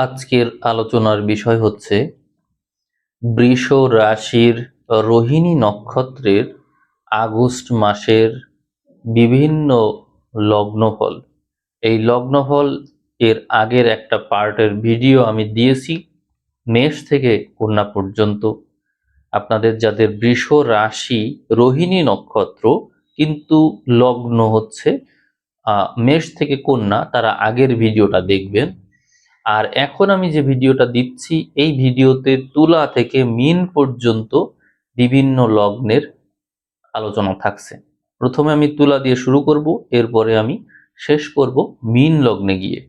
আজকের আলোচনার বিষয় হচ্ছে বৃষ রাশির রোহিণী নক্ষত্রের আগস্ট মাসের বিভিন্ন লগ্নফল। এই লগ্নফল এর আগের একটা পার্টের ভিডিও আমি দিয়েছি মেষ থেকে কন্যা পর্যন্ত। আপনাদের যাদের বৃষ রাশি রোহিণী নক্ষত্র কিন্তু লগ্ন হচ্ছে মেষ থেকে কন্যা, তারা আগের ভিডিওটা দেখবেন। আর এখন আমি যে ভিডিওটা দিচ্ছি এই ভিডিওতে তুলা থেকে মীন পর্যন্ত বিভিন্ন লগ্নের আলোচনা থাকছে। প্রথমে আমি তুলা দিয়ে শুরু করব, এরপরে আমি শেষ করব মীন লগ্নে গিয়ে।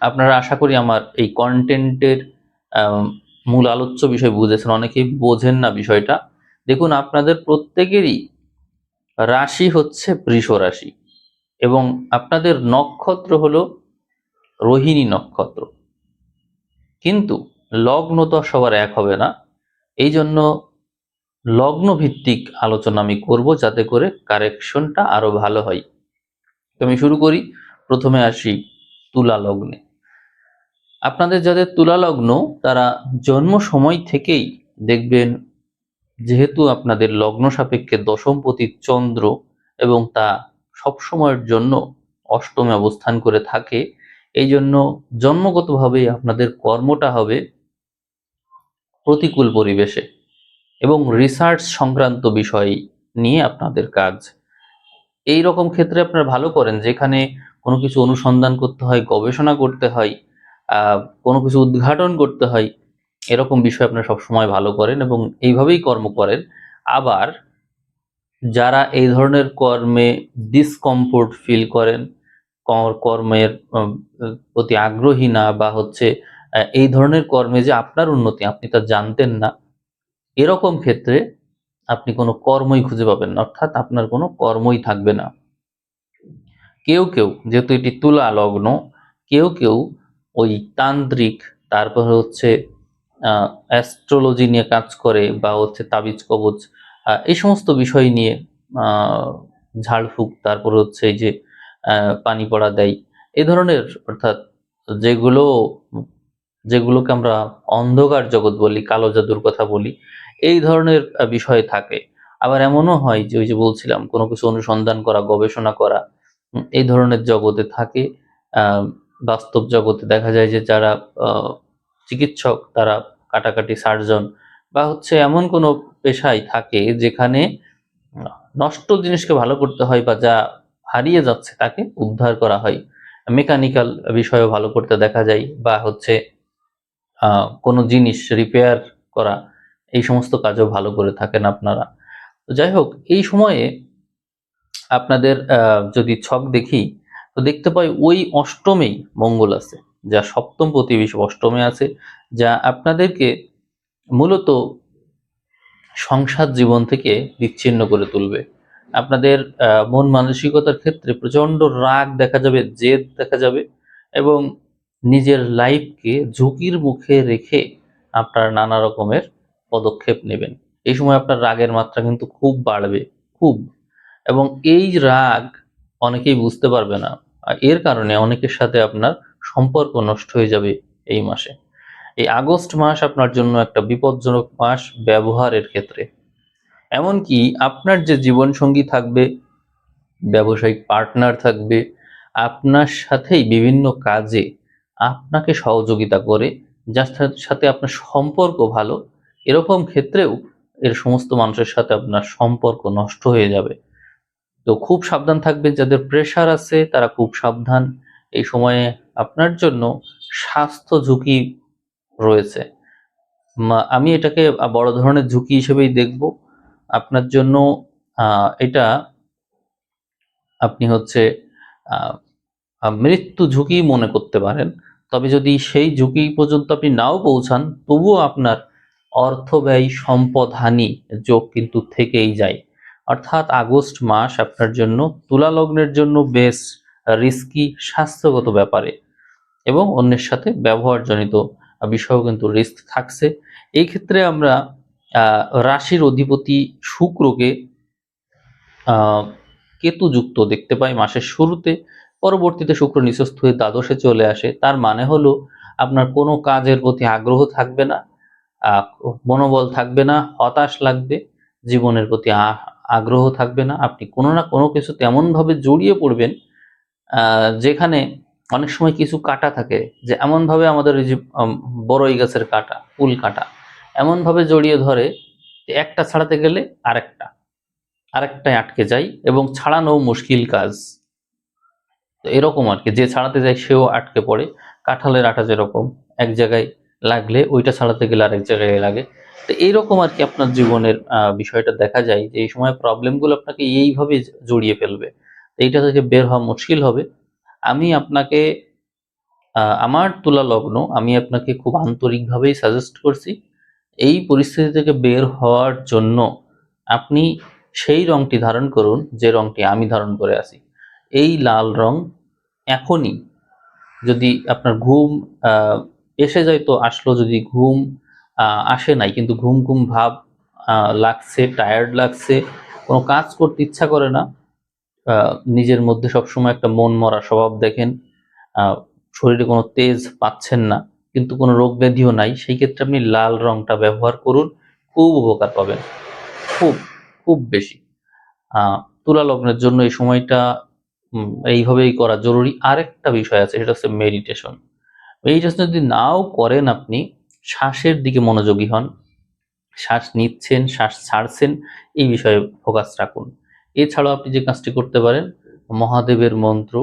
আপনারা আশা করি আমার এই কন্টেন্টের মূল আলোচ্য বিষয় বুঝেছেন। অনেকেই বোঝেন না বিষয়টা। দেখুন, আপনাদের প্রত্যেকেরই রাশি হচ্ছে বৃষ রাশি এবং আপনাদের নক্ষত্র হলো রোহিণী নক্ষত্র, কিন্তু লগ্ন তো সবার এক হবে না। এই জন্য লগ্ন ভিত্তিক আলোচনা আমি করব, যাতে করে কারেকশনটা আরো ভালো হয়। তো আমি শুরু করি। প্রথমে আসি তুলা লগ্নে। আপনাদের যাদের তুলা লগ্ন, তারা জন্ম সময় থেকেই দেখবেন, যেহেতু আপনাদের লগ্ন সাপেক্ষে দশমপতি চন্দ্র এবং তা সবসময়ের জন্য অষ্টমে অবস্থান করে থাকে, এই জন্য জন্মগতভাবেই আপনাদের কর্মটা হবে প্রতিকূল পরিবেশে এবং রিসার্চ সংক্রান্ত বিষয় নিয়ে আপনাদের কাজ। এই রকম ক্ষেত্রে আপনারা ভালো করেন, যেখানে কোনো কিছু অনুসন্ধান করতে হয়, গবেষণা করতে হয়, কোনো কিছু উদ্ঘাটন করতে হয়, এরকম বিষয় আপনারা সবসময় ভালো করেন এবং এইভাবেই কর্ম করেন। আবার যারা এই ধরনের কর্মে ডিসকমফোর্ট ফিল করেন, কর্মের প্রতি আগ্রহী না, বা হচ্ছে এই ধরনের কর্মে যে আপনার উন্নতি আপনি তা জানতেন না, এরকম ক্ষেত্রে আপনি কোনো কর্মই খুঁজে পাবেন না, অর্থাৎ আপনার কোনো কর্মই থাকবে না। কেউ কেউ, যেহেতু এটি তুলা লগ্ন, কেউ কেউ ওই তান্ত্রিক, তারপর হচ্ছে অ্যাস্ট্রোলজি নিয়ে কাজ করে, বা হচ্ছে তাবিজ কবজ, এই সমস্ত বিষয় নিয়ে ঝাড়ফুঁক, তারপর হচ্ছে এই যে পানি পড়া দেয়, এই ধরনের, অর্থাৎ যেগুলো যেগুলোকে আমরা অন্ধকার জগৎ বলি, কালো জাদুর কথা বলি, এই ধরনের বিষয় থাকে। আবার এমনও হয় যে ওই যে বলছিলাম, কোনো কিছু অনুসন্ধান করা, গবেষণা করা, এই ধরনের জগতে থাকে। বাস্তব জগতে দেখা যায় যে যারা চিকিৎসক, তারা কাটাকাটি সার্জন, বা হচ্ছে এমন কোনো পেশায় থাকে যেখানে নষ্ট জিনিসকে ভালো করতে হয়, বা যা হারিয়ে যাচ্ছে তাকে উদ্ধার করা হয়। মেকানিক্যাল বিষয়ও ভালো করতে দেখা যায়, বা হচ্ছে কোনো জিনিস রিপেয়ার করা, এই সমস্ত কাজও ভালো করে থাকেন আপনারা। তো যাই হোক, এই সময়ে আপনাদের যদি ছক দেখি, তো দেখতে পাই ওই অষ্টমেই মঙ্গল আছে, যা সপ্তম প্রতিবেশী অষ্টমে আছে, যা আপনাদেরকে মূলত সংসার জীবন থেকে বিচ্ছিন্ন করে তুলবে। আপনাদের মন মানসিকতার ক্ষেত্রে প্রচন্ড রাগ দেখা যাবে, জেদ দেখা যাবে, এবং নিজের লাইফকে ঝুঁকির মুখে রেখে আপনারা নানা রকমের পদক্ষেপ নেবেন। এই সময় আপনার রাগের মাত্রা কিন্তু খুব বাড়বে, খুব। এবং এই রাগ অনেকেই বুঝতে পারবে না, আর এর কারণে অনেকের সাথে আপনার সম্পর্ক নষ্ট হয়ে যাবে এই মাসে। এই আগস্ট মাস আপনার জন্য একটা বিপজ্জনক মাস ব্যবহারের ক্ষেত্রে। এমনকি আপনার যে জীবনসঙ্গী থাকবে, ব্যবসায়িক পার্টনার থাকবে, আপনার সাথেই বিভিন্ন কাজে আপনাকে সহযোগিতা করে, যার সাথে আপনার সম্পর্ক ভালো, এরকম ক্ষেত্রেও এর সমস্ত মানুষের সাথে আপনার সম্পর্ক নষ্ট হয়ে যাবে। তো খুব সাবধান থাকবেন। যাদের প্রেশার আছে তারা খুব সাবধান। এই সময়ে আপনার জন্য স্বাস্থ্য ঝুঁকি রয়েছে। আমি এটাকে বড় ধরনের ঝুঁকি হিসেবেই দেখব আপনার জন্য। এটা আপনি হচ্ছে মৃত্যু ঝুঁকি মনে করতে পারেন। তবে যদি সেই ঝুঁকি পর্যন্ত আপনি নাও পৌঁছান, তবুও আপনার অর্থ ব্যয়, সম্পদ হানি যোগ কিন্তু থেকেই যায়। অর্থাৎ আগস্ট মাস আপনার জন্য, তুলা লগ্নের জন্য বেশ রিস্কি স্বাস্থ্যগত ব্যাপারে, এবং অন্যের সাথে ব্যবহারজনিত বিষয়েও কিন্তু রিস্ক থাকছে। এই ক্ষেত্রে আমরা রাশির অধিপতি শুক্রকে কেতুযুক্ত দেখতে পাই মাসের শুরুতে। পরবর্তীতে শুক্র নিচস্থ হয়ে দ্বাদশে চলে আসে। তার মানে হলো আপনার কোনো কাজের প্রতি আগ্রহ থাকবে না, আহ, মনোবল থাকবে না, হতাশ লাগবে, জীবনের প্রতি আগ্রহ থাকবে না। আপনি কোনো না কোনো কিছু তেমন ভাবে জড়িয়ে পড়বেন যেখানে অনেক সময় কিছু কাঁটা থাকে, যে এমন ভাবে আমাদের এই যে বড়ই গাছের কাঁটা, কুল কাঁটা এমন ভাবে জড়িয়ে ধরে যে একটা ছাড়াতে গেলে আরেকটায় আটকে যায় এবং ছাড়ানো মুশকিল কাজ। তো এরকম আর কি, যে ছাড়াতে যায় সেও আটকে পড়ে। কাঁঠালের আটা যেরকম এক জায়গায় লাগলে ওইটা ছাড়াতে গেলে আরেক জায়গায় লাগে। তো এইরকম আর কি আপনার জীবনের বিষয়টা দেখা যায় যে এই সময় প্রবলেমগুলো আপনাকে এইভাবে জড়িয়ে ফেলবে। তো এইটা থেকে বের হওয়া মুশকিল হবে। আমি আপনাকে আমার তুলা লগ্ন, আমি আপনাকে খুব আন্তরিকভাবেই সাজেস্ট করছি এই পরিস্থিতি থেকে বের হওয়ার জন্য আপনি সেই রংটি ধারণ করুন যে রংটি আমি ধারণ করে আছি। এই লাল রং এখনই, যদি আপনার ঘুম এসে যায় তো আসলো, যদি ঘুম আসে নাই কিন্তু ঘুম ঘুম ভাব লাগছে, টায়ার্ড লাগছে, কোনো কাজ করতে ইচ্ছা করে না, নিজের মধ্যে সবসময় একটা মন মরা স্বভাব দেখেন, আহ, শরীরে কোনো তেজ পাচ্ছেন না কিন্তু কোনো রোগ ব্যাধিও নাই, সেই ক্ষেত্রে আপনি লাল রংটা ব্যবহার করুন, খুব উপকার পাবেন, খুব খুব বেশি। তুলা লগ্নের জন্য এই সময়টা এইভাবেই করা জরুরি। আরেকটা বিষয় আছে, সেটা হচ্ছে মেডিটেশন। মেডিটেশন যদি নাও করেন, আপনি শ্বাসের দিকে মনোযোগী হন, শ্বাস নিচ্ছেন শ্বাস ছাড়ছেন এই বিষয়ে ফোকাস রাখুন। এছাড়াও আপনি যে কাজটি করতে পারেন, মহাদেবের মন্ত্র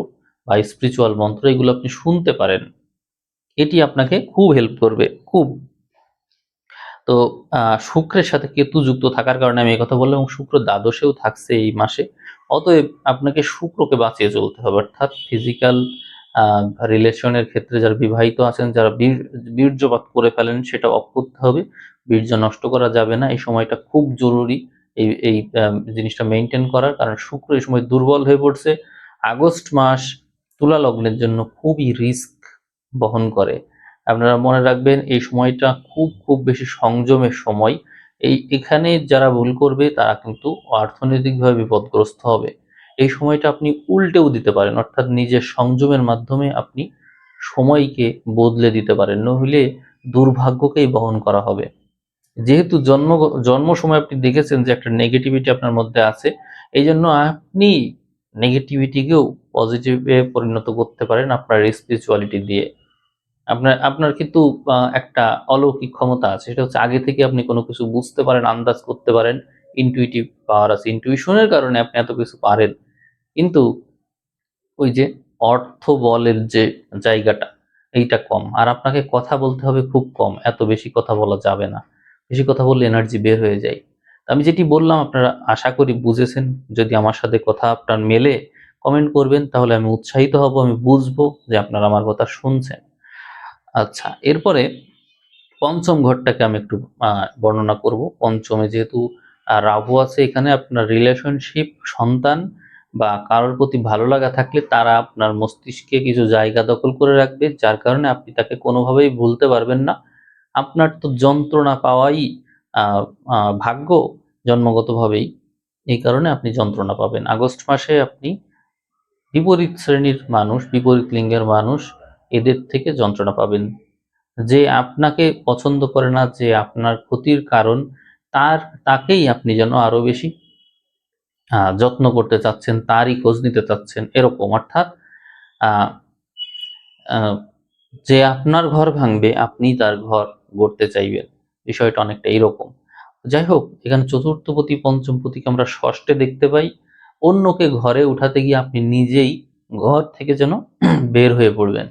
বা স্পিরিচুয়াল মন্ত্র এগুলো আপনি শুনতে পারেন, এটি আপনাকে খুব হেল্প করবে, খুব। তো শুক্রের সাথে কেতু যুক্ত থাকার কারণে আমি এই কথা বললাম, এবং শুক্র দ্বাদশেও থাকছে এই মাসে। অতএব আপনাকে শুক্রকে বাঁচিয়ে চলতে হবে, অর্থাৎ ফিজিক্যাল রিলেশনের ক্ষেত্রে যারা বিবাহিত আছেন, যারা বীর্যপাত করে ফেলেন সেটা অফ করতে হবে, বীর্য নষ্ট করা যাবে না। এই সময়টা খুব জরুরি এই এই জিনিসটা মেনটেন করার, কারণ শুক্র এই সময় দুর্বল হয়ে পড়ছে। আগস্ট মাস তুলা লগ্নের জন্য খুবই রিস্ক বহন করে। আপনারা মনে রাখবেন এই সময়টা খুব খুব বেশি সংযমের সময়। এখানে যারা ভুল করবে তারা কিন্তু অর্থনৈতিকভাবে বিপদগ্রস্ত হবে। এই সময়টা আপনি উল্টেও দিতে পারেন, অর্থাৎ নিজের সংযমের মাধ্যমে আপনি সময়কে বদলে দিতে পারেন, নইলে দুর্ভাগ্যকেই বহন করা হবে। যেহেতু জন্ম সময় আপনি দেখেছেন যে একটা নেগেটিভিটি আপনার মধ্যে আছে, এই জন্য আপনি নেগেটিভিটিকেও পজিটিভে পরিণত করতে পারেন আপনার স্পিরিচুয়ালিটি দিয়ে। আপনার আপনার কিন্তু একটা অলৌকিক ক্ষমতা আছে, সেটা হচ্ছে আগে থেকে আপনি কোনো কিছু বুঝতে পারেন, আন্দাজ করতে পারেন, ইনটুইটিভ পাওয়ার আছে, ইনটুইশনের কারণে আপনি এত কিছু পারেন। কিন্তু ওই যে অর্থ বলের যে জায়গাটা, এইটা কম। আর আপনাকে কথা বলতে হবে খুব কম, এত বেশি কথা বলা যাবে না, বেশি কথা বললে এনার্জি বের হয়ে যায়। তো আমি যেটি বললাম আপনারা আশা করি বুঝেছেন। যদি আমার সাথে কথা আপনার মেলে কমেন্ট করবেন, তাহলে আমি উৎসাহিত হব, আমি বুঝবো যে আপনারা আমার কথা শুনছেন। আচ্ছা, এরপরে পঞ্চম ঘরটাকে আমি একটু বর্ণনা করব। পঞ্চমে যেহেতু রাহু আছে, এখানে আপনার রিলেশনশিপ, সন্তান বা কারোর প্রতি ভালো লাগা থাকলে তারা আপনার মস্তিষ্কে কিছু জায়গা দখল করে রাখবে, যার কারণে আপনি তাকে কোনোভাবেই ভুলতে পারবেন না। আপনার তো যন্ত্রণা পাওয়াই ভাগ্য জন্মগতভাবেই, এই কারণে আপনি যন্ত্রণা পাবেন। আগস্ট মাসে আপনি বিপরীত শ্রেণীর মানুষ, বিপরীত লিঙ্গের মানুষ, এদের থেকে যন্ত্রণা পাবেন। যে আপনাকে পছন্দ করে না, যে আপনার ক্ষতির কারণ, তাকেই আপনি যেন আরো বেশি যত্ন করতে চাচ্ছেন, তারই খোঁজ নিতে চাচ্ছেন, এরকম। অর্থাৎ আহ, আহ, যে আপনার ঘর ভাঙবে আপনি তার ঘর গড়তে চাইবেন, বিষয়টা অনেকটা এইরকম। যাই হোক, এখানে চতুর্থপতি পঞ্চমপতিকে আমরা ষষ্ঠে দেখতে পাই। অন্যকে ঘরে উঠাতে গিয়ে আপনি নিজেই ঘর থেকে যেন বের হয়ে পড়বেন,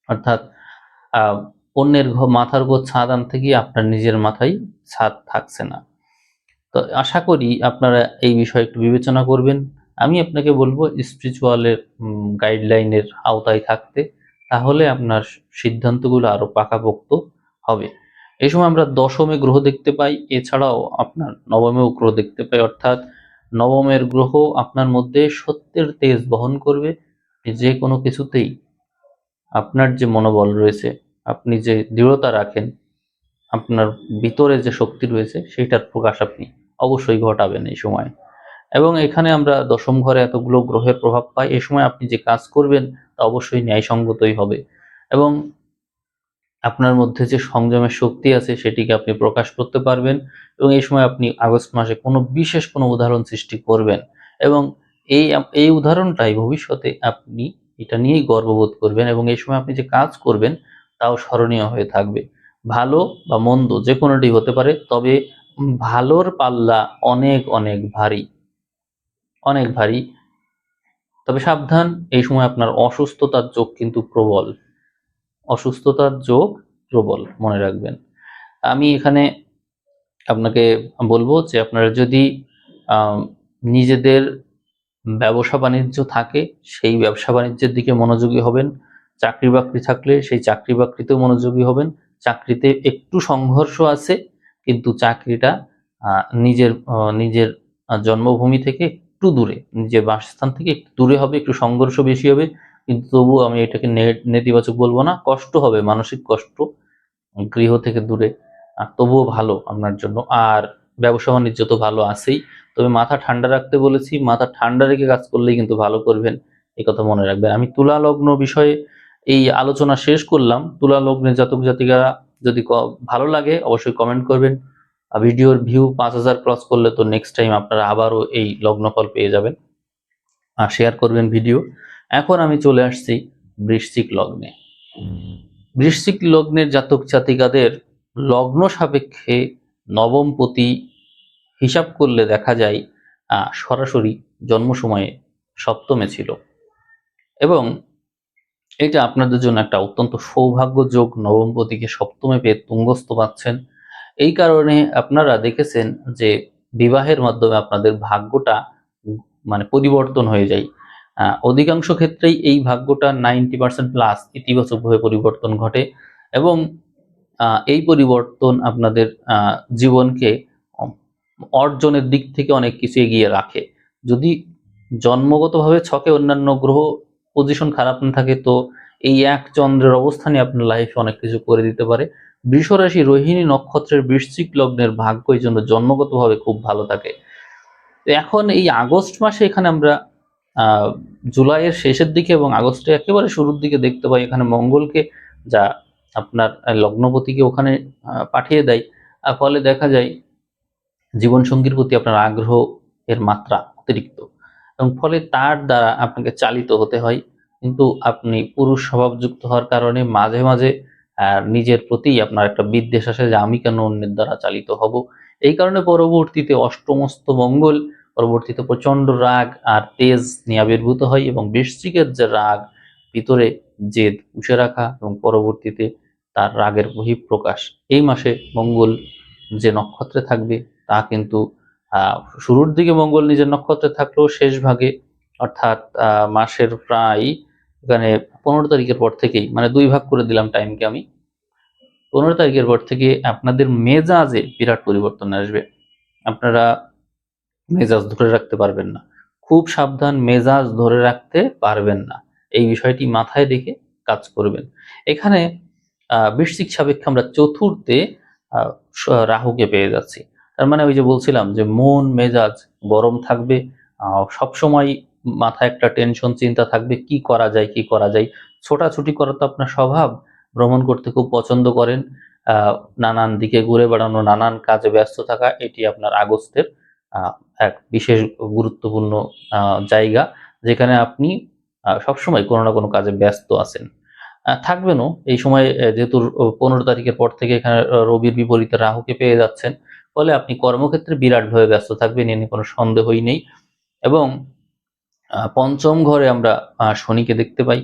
অর্থাৎ আহ অন্যের মাথার উপর ছাদ আনতে গিয়ে আপনার নিজের মাথায় ছাদ থাকছে না। তো আশা করি আপনারা এই বিষয়ে একটু বিবেচনা করবেন। আমি আপনাকে বলবো স্পিরিচুয়ালের গাইডলাইনের আওতায় থাকতে, তাহলে আপনার সিদ্ধান্তগুলো আরো পাকাপোক্ত হবে। এই সময় আমরা দশমে গ্রহ দেখতে পাই, এছাড়াও আপনার নবমেও গ্রহ দেখতে পাই, অর্থাৎ নবমের গ্রহ আপনার মধ্যে সত্যের তেজ বহন করবে। যে কোনো কিছুতেই আপনার যে মনোবল রয়েছে, আপনি যে দৃঢ়তা রাখেন, আপনার ভিতরে যে শক্তি রয়েছে সেইটার প্রকাশ আপনি অবশ্যই ঘটাবেন এই সময়। এবং এখানে আমরা দশম ঘরে এতগুলো গ্রহের প্রভাব পাই, এই সময় আপনি যে কাজ করবেন তা অবশ্যই ন্যায়সঙ্গতই হবে। এবং আপনার মধ্যে যে সংযমের শক্তি আছে সেটিকে আপনি প্রকাশ করতে পারবেন, এবং এই সময় আপনি আগস্ট মাসে কোনো বিশেষ কোনো উদাহরণ সৃষ্টি করবেন, এবং এই উদাহরণটাই ভবিষ্যতে আপনি এটা নিয়েই গর্ববোধ করবেন, এবং এই সময় আপনি যে কাজ করবেন তাও স্মরণীয় হয়ে থাকবে। ভালো বা মন্দ যে কোনোটি হতে পারে, তবে ভালোর পাল্লা অনেক অনেক ভারী, অনেক ভারী। তবে সাবধান, এই সময় আপনার অসুস্থতার যোগ কিন্তু প্রবল, অসুস্থতার যোগ প্রবল, মনে রাখবেন। আমি এখানে আপনাকে বলবো যে আপনারা যদি নিজেদের ব্যবসা বাণিজ্য থাকে সেই ব্যবসা বাণিজ্যের দিকে মনোযোগী হবেন, চাকরি বাকরি থাকলে সেই চাকরি বাকরিতেও মনোযোগী হবেন। চাকরিতে একটু সংঘর্ষ আছে, কিন্তু চাকরিটা নিজের জন্মভূমি থেকে একটু দূরে, নিজের বাসস্থান থেকে একটু দূরে হবে, একটু সংঘর্ষ বেশি হবে, কিন্তু তবুও আমি এটাকে নেতিবাচক বলবো না, কষ্ট হবে, মানসিক কষ্ট, গৃহ থেকে দূরে, তবুও ভালো আপনার জন্য। আর ব্যবসা বাণিজ্য তো ভালো আছেই, তবে মাথা ঠান্ডা রাখতে বলেছি, মাথা ঠান্ডা রেখে কাজ করলেই কিন্তু ভালো করবেন, এই কথা মনে রাখবেন। আমি তুলা লগ্ন বিষয়ে এই আলোচনা শেষ করলাম। তুলা লগ্নের জাতক জাতিকারা যদি ভালো লাগে অবশ্যই কমেন্ট করবেন। ভিডিওর ভিউ 5000 ক্রস করলে তো নেক্সট টাইম আপনারা আবারও এই লগ্নফল পেয়ে যাবেন, আর শেয়ার করবেন ভিডিও। এখন আমি চলে আসছি বৃশ্চিক লগ্নে। বৃশ্চিক লগ্নের জাতক জাতিকাদের লগ্ন সাপেক্ষে নবমপতি হিসাব করলে দেখা যায় সরাসরি জন্ম সময়ে সপ্তমে ছিল, এবং এটা আপনাদের জন্য একটা অত্যন্ত সৌভাগ্যযোগ, নবমপতিকে সপ্তমে পেয়ে তুঙ্গস্থ পাচ্ছেন। এই কারণে আপনারা দেখেছেন যে বিবাহের মাধ্যমে আপনাদের ভাগ্যটা মানে পরিবর্তন হয়ে যায়। অধিকাংশ ক্ষেত্রেই এই ভাগ্যটা 90% প্লাস ইতিবাচকভাবে পরিবর্তন ঘটে, এবং এই পরিবর্তন আপনাদের জীবনকে অর্জনের দিক থেকে অনেক কিছু এগিয়ে রাখে। যদি জন্মগতভাবে ছকে অন্যান্য গ্রহ পজিশন খারাপ না থাকে, তো এই এক চন্দ্রের অবস্থানে আপনার লাইফে অনেক কিছু করে দিতে পারে। বৃষরাশি রোহিণী নক্ষত্রের বৃশ্চিক লগ্নের ভাগ্য এই জন্য জন্মগতভাবে খুব ভালো থাকে। তো এখন এই আগস্ট মাসে এখানে আমরা জুলাইয়ের শেষের দিকে এবং আগস্টের একেবারে শুরুর দিকে দেখতে পাই এখানে মঙ্গলকে, যা আপনার লগ্নপতিকে ওখানে পাঠিয়ে দেয়, ফলে দেখা যায় জীবনসঙ্গীর প্রতি আপনার আগ্রহ এর মাত্রা অতিরিক্ত, এবং ফলে তার দ্বারা আপনাকে চালিত হতে হয়। কিন্তু আপনি পুরুষ স্বভাবযুক্ত হওয়ার কারণে মাঝে মাঝে নিজের প্রতি আপনার একটা বিদ্বেষ আসে যে আমি কেন অন্যের দ্বারা চালিত হব। এই কারণে পরবর্তীতে অষ্টমস্ত মঙ্গল পরবর্তীতে প্রচন্ড রাগ আর তেজ নিয়ে আবির্ভূত হয়, এবং বৃশ্চিকের যে রাগ, ভিতরে জেদ পুষে রাখা এবং পরবর্তীতে তার রাগের বহিঃপ্রকাশ। এই মাসে মঙ্গল যে নক্ষত্রে থাকবে তা কিন্তু শুরুর দিকে মঙ্গল নিজের নক্ষত্রে থাকলেও শেষ ভাগে, অর্থাৎ মাসের প্রায় এখানে 15 তারিখের পর থেকেই, মানে 2 ভাগ করে দিলাম টাইমকে আমি, 15 তারিখের পর থেকে আপনাদের মেজাজে বিরাট পরিবর্তন আসবে। আপনারা মেজাজ ধরে রাখতে পারবেন না, খুব সাবধান, মেজাজ ধরে রাখতে পারবেন না, এই বিষয়টি মাথায় রেখে কাজ করবেন। এখানে বৃশ্চিক সাপেক্ষে আমরা চতুর্থে রাহুকে পেয়ে যাচ্ছি। তার মানে ওই যে বলছিলাম যে মন মেজাজ গরম থাকবে, সবসময় মাথায় একটা টেনশন চিন্তা থাকবে, কি করা যায় কি করা যায়। ছোটাছুটি করা তো আপনার স্বভাব, ভ্রমণ করতে খুব পছন্দ করেন, নানান দিকে ঘুরে বেড়ানো, নানান কাজে ব্যস্ত থাকা, এটি আপনার আগস্টের এক বিশেষ গুরুত্বপূর্ণ জায়গা, যেখানে আপনি সবসময় কোনো না কোনো কাজে ব্যস্ত আছেন, থাকবেনও এই সময়। যেহেতু 15 তারিখের পর থেকে এখানে রবির বিপরীতে রাহুকে পেয়ে যাচ্ছেন, ফলে আপনি কর্মক্ষেত্রে বিরাটভাবে ব্যস্ত থাকবেন, এ নিয়ে কোনো সন্দেহই নেই। এবং পঞ্চম ঘরে আমরা শনিকে দেখতে পাই।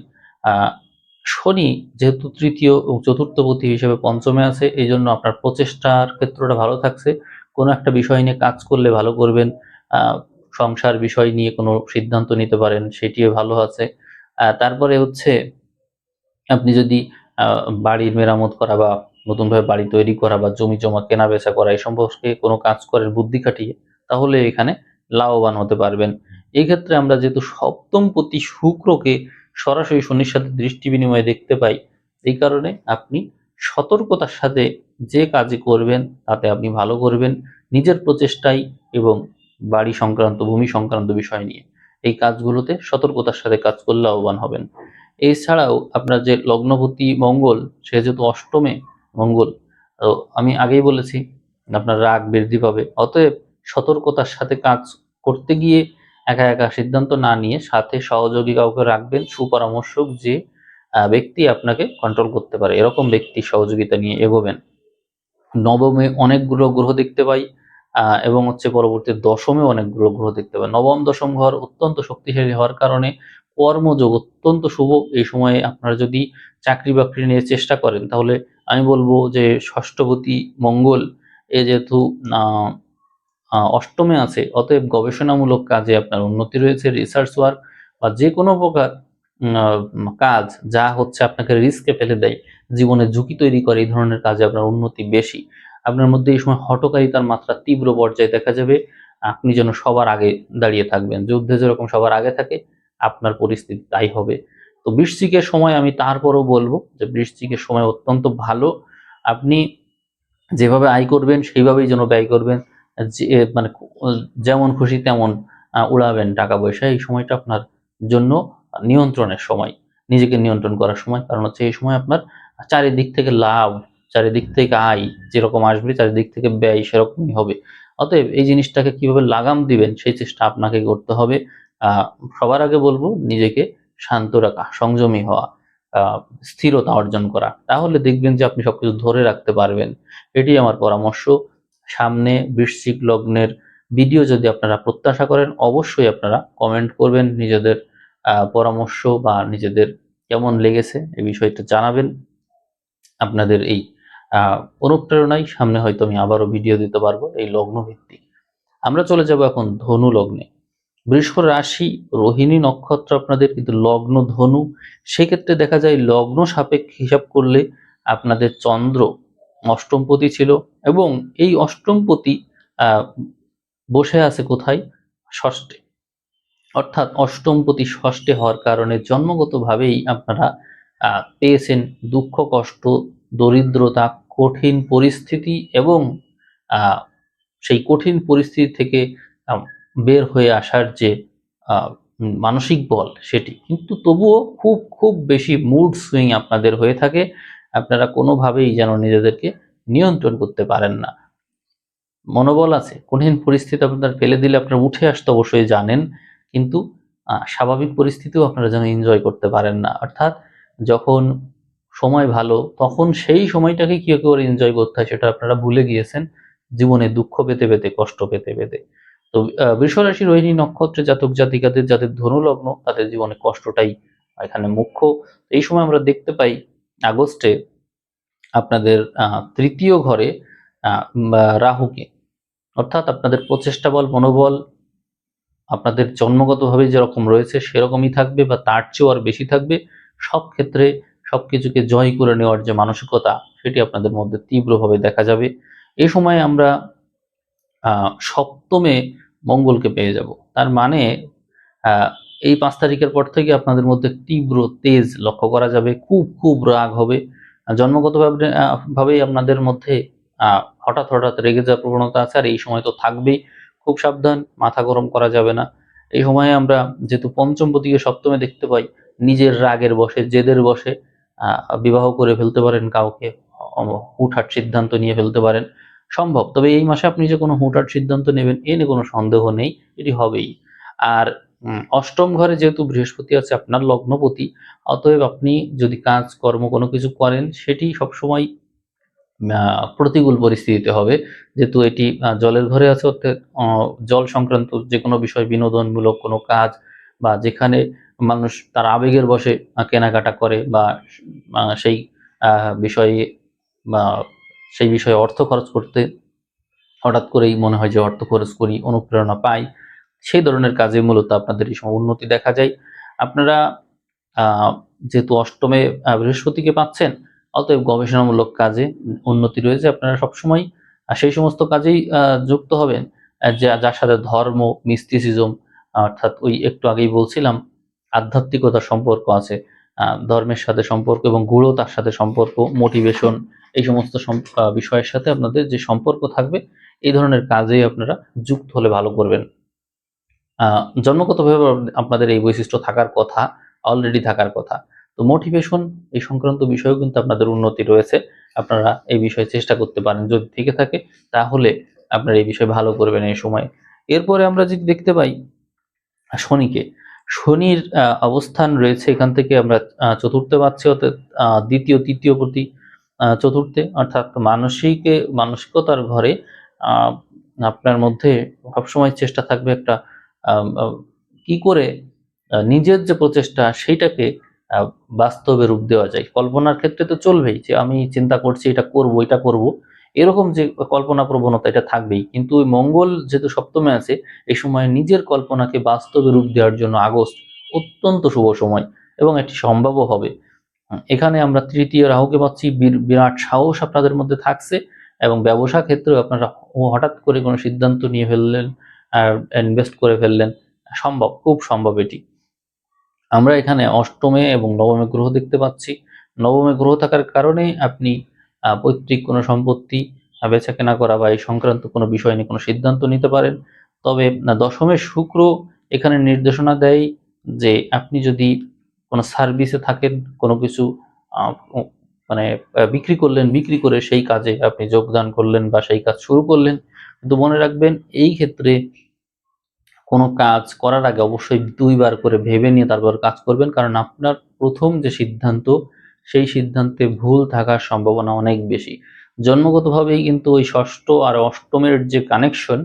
শনি যেহেতু তৃতীয় ও চতুর্থ পতি হিসেবে পঞ্চমে আছে, এই জন্য আপনার প্রচেষ্টার ক্ষেত্রটা ভালো থাকছে, কোনো একটা বিষয় নিয়ে কাজ করলে ভালো করবেন। সংসার বিষয় নিয়ে কোনো সিদ্ধান্ত নিতে পারেন, সেটিও ভালো আছে। তারপরে হচ্ছে আপনি যদি বাড়ির মেরামত করা বা নতুনভাবে বাড়ি তৈরি করা বা জমি জমা কেনা বেচা করা এই সম্পর্কে কোনো কাজ করেন বুদ্ধি খাটিয়ে, তাহলে এখানে লাভবান হতে পারবেন। এই ক্ষেত্রে আমরা যেহেতু সপ্তম পতি শুক্রকে সরাসরি শনির সাথে দৃষ্টি বিনিময়ে দেখতে পাই, এই কারণে আপনি সতর্কতার সাথে যে কাজই করবেন তাতে আপনি ভালো করবেন, নিজের প্রচেষ্টায় এবং বাড়ি সংক্রান্ত ভূমি সংক্রান্ত বিষয় নিয়ে এই কাজগুলোতে সতর্কতার সাথে কাজ করলে লাভবান হবেন। এছাড়াও আপনার যে লগ্নপতি মঙ্গল, সে যেহেতু অষ্টমে মঙ্গল, তো আমি আগেই বলেছি আপনার রাগ বৃদ্ধি পাবে। অতএব সতর্কতার সাথে কাজ করতে গিয়ে একা একা সিদ্ধান্ত না নিয়ে সাথে সহযোগী কাউকে রাখবেন, সুপরামর্শক যে ব্যক্তি আপনাকে কন্ট্রোল করতে পারে, এরকম ব্যক্তি সহযোগিতা নিয়ে এগোবেন। নবমে অনেকগুলো গ্রহ দেখতে পাই, এবং হচ্ছে পরবর্তী দশমে অনেকগুলো গ্রহ দেখতে পাই। নবম দশম ঘর অত্যন্ত শক্তিশালী হওয়ার কারণে কর্মযোগ অত্যন্ত শুভ। এই সময়ে আপনারা যদি চাকরি বাকরি নিয়ে চেষ্টা করেন, তাহলে আমি বলবো যে ষষ্ঠপতি মঙ্গল এ যেহেতু অষ্টমে আছে, অতএব গবেষণামূলক কাজে আপনার উন্নতি রয়েছে। রিসার্চ ওয়ার্ক বা যে কোনো প্রকার কাজ যা হচ্ছে আপনাকে রিস্কে ফেলে দেয়, জীবনে ঝুঁকি তৈরি করে, এই ধরনের কাজে আপনার উন্নতি বেশি। আপনার মধ্যে এই সময় হঠকারিতার মাত্রা তীব্র পর্যায়ে দেখা যাবে। আপনি যেন সবার আগে দাঁড়িয়ে থাকবেন, যুদ্ধে যেরকম সবার আগে থাকে, আপনার পরিস্থিতি তাই হবে। তো বৃশ্চিকের সময় আমি তারপরও বলবো যে বৃশ্চিকের সময় অত্যন্ত ভালো। আপনি যেভাবে আয় করবেন সেইভাবেই যেন ব্যয় করবেন, যে মানে যেমন খুশি তেমন উড়াবেন টাকা পয়সা। এই সময়টা আপনার জন্য নিয়ন্ত্রণের সময়, নিজেকে নিয়ন্ত্রণ করার সময়। কারণ হচ্ছে এই সময় আপনার চারিদিক থেকে লাভ, চারিদিক থেকে আয় যেরকম আসবে, চারিদিক থেকে ব্যয় সেরকমই হবে। অতএব এই জিনিসটাকে কিভাবে লাগাম দিবেন সেই চেষ্টা আপনাকে করতে হবে। আহ সবার আগে বলবো নিজেকে শান্ত রাখা, সংযমী হওয়া, স্থিরতা অর্জন করা, তাহলে দেখবেন যে আপনি সবকিছু ধরে রাখতে পারবেন। এটি আমার পরামর্শ। সামনে বৃশ্চিক লগ্নের ভিডিও যদি আপনারা প্রত্যাশা করেন, অবশ্যই আপনারা কমেন্ট করবেন, নিজেদের পরামর্শ বা নিজেদের কেমন লেগেছে এই বিষয়টা জানাবেন। আপনাদের এই অনুপ্রেরণায় সামনে হয়তো আমি আবারও ভিডিও দিতে পারবো এই লগ্ন ভিত্তিক। আমরা চলে যাব এখন ধনু লগ্নে। বৃষ রাশি, রোহিণী নক্ষত্র আপনাদের, কিন্তু লগ্ন ধনু। সেক্ষেত্রে দেখা যায় লগ্ন সাপেক্ষ হিসাব করলে আপনাদের চন্দ্র অষ্টমপতি ছিল, এবং এই অষ্টমপতি আহ বসে আছে কোথায়? ষষ্ঠে। অর্থাৎ অষ্টমপতি ষষ্ঠে হওয়ার কারণে জন্মগতভাবেই আপনারা পেয়েছেন দুঃখ, কষ্ট, দরিদ্রতা, কঠিন পরিস্থিতি, এবং সেই কঠিন পরিস্থিতি থেকে আহ, বের হয়ে আসার যে মানসিক বল, সেটি কিন্তু তবুও খুব খুব বেশি মুড সুইং আপনাদের হয়ে থাকে। আপনারা কোনোভাবেই যেন নিজেদেরকে নিয়ন্ত্রণ করতে পারেন না। মনোবল আছে, কঠিন পরিস্থিতি আপনার ফেলে দিলে আপনারা উঠে আসতে অবশ্যই জানেন, কিন্তু স্বাভাবিক পরিস্থিতিও আপনারা যেন এনজয় করতে পারেন না। অর্থাৎ যখন সময় ভালো, তখন সেই সময়টাকে কি করে এনজয় করতে হয় সেটা আপনারা ভুলে গিয়েছেন, জীবনে দুঃখ পেতে পেতে, কষ্ট পেতে পেতে। তো বৃষ রাশি, রোহিণী নক্ষত্রে জাতক জাতিকাদের, যাদের ধনু লগ্ন, তাদের জীবনে কষ্টটাই এখানে মুখ্য। এই সময় আমরা দেখতে পাই আগস্টে আপনাদের তৃতীয় ঘরে রাহুকে। অর্থাৎ আপনাদের প্রচেষ্টা বল, মনোবল আপনাদের জন্মগতভাবে যেরকম রয়েছে সেরকমই থাকবে, বা তার চেয়েও আর বেশি থাকবে। সব ক্ষেত্রে সবকিছুকে জয় করে নেওয়ার যে মানসিকতা, সেটি আপনাদের মধ্যে তীব্রভাবে দেখা যাবে। এই সময় আমরা সপ্তমে মঙ্গলকে পেয়ে যাব। তার মানে এই 5 তারিখের পর থেকে আপনাদের মধ্যে তীব্র তেজ লক্ষ্য করা যাবে, খুব খুব রাগ হবে। জন্মগতভাবে ভাবেই আপনাদের মধ্যে হঠাৎ হঠাৎ রেগে যাওয়ার প্রবণতা আছে, আর এই সময় তো থাকবেই। খুব সাবধান, মাথা গরম করা যাবে না। এই সময়ে আমরা যেহেতু পঞ্চম পতিকে সপ্তমে দেখতে পাই, নিজের রাগের বশে, জেদের বশে বিবাহ করে ফেলতে পারেন কাউকে, হুটহাট সিদ্ধান্ত নিয়ে ফেলতে পারেন, সম্ভব। তবে এই মাসে আপনি যে কোনো হুটহাট সিদ্ধান্ত নেবেন এ নিয়ে কোনো সন্দেহ নেই, এটি হবেই। আর অষ্টম ঘরে যেহেতু বৃহস্পতি আছে আপনার লগ্নপতি, অতএব আপনি যদি কাজ কর্ম কোনো কিছু করেন, সেটি সবসময় প্রতিকূল পরিস্থিতিতে হবে। যেহেতু এটি জলের ঘরে আছে, অর্থাৎ জল সংক্রান্ত যে কোনো বিষয়, বিনোদনমূলক কোনো কাজ, বা যেখানে মানুষ তার আবেগের বশে কেনাকাটা করে, বা সেই বিষয়ে বা সেই বিষয়ে অর্থ খরচ করতে হঠাৎ করেই মনে হয় যে অর্থ খরচ করি, অনুপ্রেরণা পাই, সেই ধরনের কাজে মূলত আপনাদের এই সময় উন্নতি দেখা যায়। আপনারা যেহেতু অষ্টমে বৃহস্পতিকে পাচ্ছেন, অতএব গবেষণামূলক কাজে উন্নতি রয়েছে। আপনারা সবসময় সেই সমস্ত কাজেই যুক্ত হবেন যার সাথে ধর্ম, মিস্টিসিজম, অর্থাৎ ওই একটু আগেই বলছিলাম আধ্যাত্মিকতার সম্পর্ক আছে, ধর্মের সাথে সম্পর্ক এবং গূঢ়তার সাথে সম্পর্ক, মোটিভেশন, এই সমস্ত বিষয়ের সাথে আপনাদের যে সম্পর্ক থাকবে, এই ধরনের কাজেই আপনারা যুক্ত হলে ভালো করবেন। জন্মগতভাবে আপনাদের এই বৈশিষ্ট্য থাকার কথা, অলরেডি থাকার কথা। তো মোটিভেশন এই সংক্রান্ত বিষয়েও কিন্তু আপনাদের উন্নতি রয়েছে। আপনারা এই বিষয়ে চেষ্টা করতে পারেন, যদি থেকে থাকে তাহলে আপনারা এই বিষয়ে ভালো করবেন এই সময়। এরপরে আমরা যদি দেখতে পাই শনিকে, শনির অবস্থান রয়েছে এখান থেকে আমরা চতুর্থে পাচ্ছি, অর্থাৎ দ্বিতীয় তৃতীয় প্রতি চতুর্থে, অর্থাৎ মানসিকতার ঘরে আহ, আপনার মধ্যে সবসময় চেষ্টা থাকবে একটা কি করে নিজের যে প্রচেষ্টা সেইটাকে আহ, বাস্তবে রূপ দেওয়া যায়। কল্পনার ক্ষেত্রে তো চলবেই যে আমি চিন্তা করছি এটা করব, এরকম যে কল্পনা প্রবণতা এটা থাকবেই, কিন্তু ওই মঙ্গল যেহেতু সপ্তমে আছে, এই সময় নিজের কল্পনাকে বাস্তবে রূপ দেওয়ার জন্য আগস্ট অত্যন্ত শুভ সময় এবং এটি সম্ভবও হবে। এখানে আমরা তৃতীয় রাহুকে পাচ্ছি, বিরাট সাহস আপনাদের মধ্যে থাকছে এবং ব্যবসা ক্ষেত্রেও আপনারা হঠাৎ করে কোনো সিদ্ধান্ত নিয়ে ফেললেন আর ইনভেস্ট করে ফেললেন, সম্ভব, খুব সম্ভব এটি। আমরা এখানে অষ্টমে এবং নবমে গ্রহ দেখতে পাচ্ছি। নবমে গ্রহ থাকার কারণে আপনি পৈতৃক কোনো সম্পত্তি বেচা কেনা করা বা এই সংক্রান্ত কোনো বিষয় নিয়ে কোনো সিদ্ধান্ত নিতে পারেন। তবে দশমে শুক্র এখানে নির্দেশনা দেয় যে আপনি যদি কোনো সার্ভিসে থাকেন, কোনো কিছু মানে বিক্রি করে সেই কাজে আপনি যোগদান করলেন বা সেই কাজ শুরু করলেন, কিন্তু মনে রাখবেন এই ক্ষেত্রে কোনো কাজ করার আগে অবশ্যই দুইবার করে ভেবে নিয়ে তারপর কাজ করবেন, কারণ আপনার প্রথম যে সিদ্ধান্ত সেই সিদ্ধান্তে ভুল থাকার সম্ভাবনা অনেক বেশি। জন্মগতভাবেই কিন্তু ওই ষষ্ঠ আর অষ্টমের যে কানেকশন,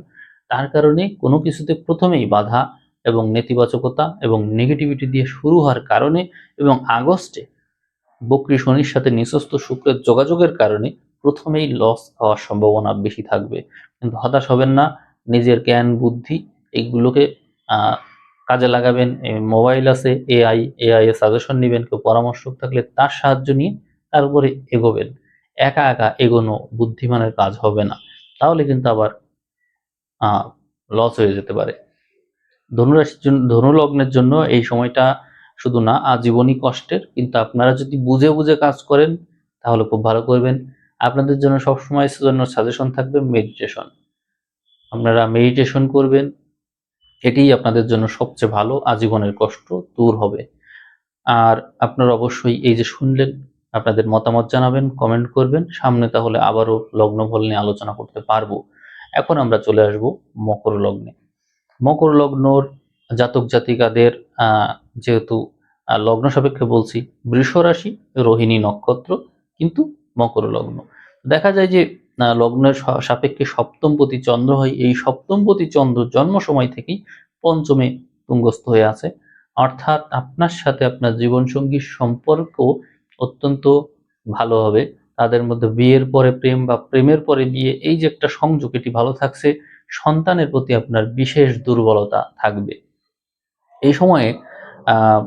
তার কারণে কোনো কিছুতে প্রথমেই বাধা এবং নেতিবাচকতা এবং নেগেটিভিটি দিয়ে শুরু হওয়ার কারণে এবং আগস্টে বক্রী শনির সাথে নিঃস্ত শুক্রের যোগাযোগের কারণে প্রথমেই লস হওয়ার সম্ভাবনা বেশি থাকবে। কিন্তু হতাশ হবেন না, নিজের জ্ঞান বুদ্ধি এইগুলোকে কাজে লাগাবেন। মোবাইল আছে, এআই এর সাজেশন নেবেন, কেউ পরামর্শক থাকলে তার সাহায্য নিয়ে তার উপরে এগোবেন। একা একা এগোনো বুদ্ধিমানের কাজ হবে না, তাহলে কিন্তু আবার লস হয়ে যেতে পারে। ধনুরাশির জন্য, ধনু লগ্নের জন্য এই সময়টা শুধু না আজীবনই কষ্টের, কিন্তু আপনারা যদি বুঝে বুঝে কাজ করেন তাহলে খুব ভালো করবেন। আপনাদের জন্য সবসময় জন্য সাজেশন থাকবে মেডিটেশন। আপনারা মেডিটেশন করবেন, এটিই আপনাদের জন্য সবচেয়ে ভালো, আজীবনের কষ্ট দূর হবে। আর আপনারা অবশ্যই এই যে শুনলেন, আপনাদের মতামত জানাবেন, কমেন্ট করবেন, সামনে তাহলে আবারও লগ্নফল নিয়ে আলোচনা করতে পারবো। এখন আমরা চলে আসব মকর লগ্নে। মকর লগ্নর জাতক জাতিকাদের যেহেতু লগ্ন সাপেক্ষে বলছি, বৃষ রাশি, রোহিণী নক্ষত্র, কিন্তু মকর লগ্ন। দেখা যায় যে লগ্নের সাপেক্ষে সপ্তমপতি চন্দ্র হয়, এই সপ্তমপতি চন্দ্র জন্ম সময় থেকেই পঞ্চমে তুঙ্গস্থ হয়ে আছে, অর্থাৎ আপনার সাথে আপনার জীবনসঙ্গীর সম্পর্ক অত্যন্ত ভালো হবে। তাদের মধ্যে বিয়ের পরে প্রেম বা প্রেমের পরে বিয়ে, এই যে একটা সংযোগ, এটি ভালো থাকছে। সন্তানের প্রতি আপনার বিশেষ দুর্বলতা থাকবে এই সময়ে। আহ